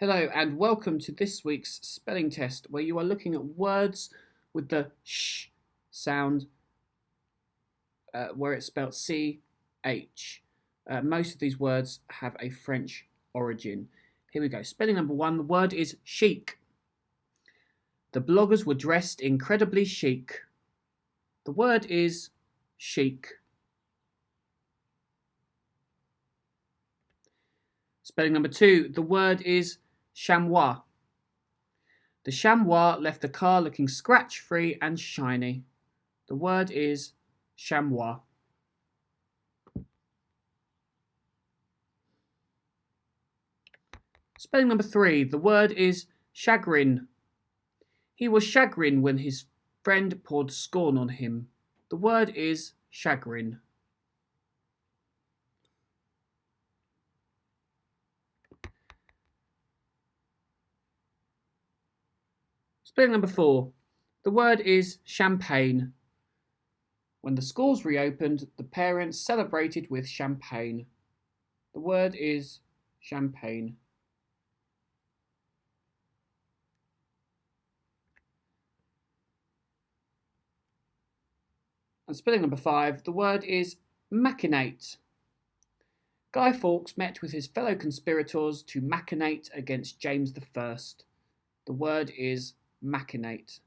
Hello and welcome to this week's spelling test where you are looking at words with the sh sound where it's spelled CH. Most of these words have a French origin. Here we go. Spelling number 1, the word is chic. The bloggers were dressed incredibly chic. The word is chic. Spelling number 2, the word is chamois. The chamois left the car looking scratch-free and shiny. The word is chamois. Spelling number 3, the word is chagrin. He was chagrin when his friend poured scorn on him. The word is chagrin. Spelling number 4, the word is champagne. When the schools reopened, the parents celebrated with champagne. The word is champagne. And spelling number 5, the word is machinate. Guy Fawkes met with his fellow conspirators to machinate against James I. The word is machinate.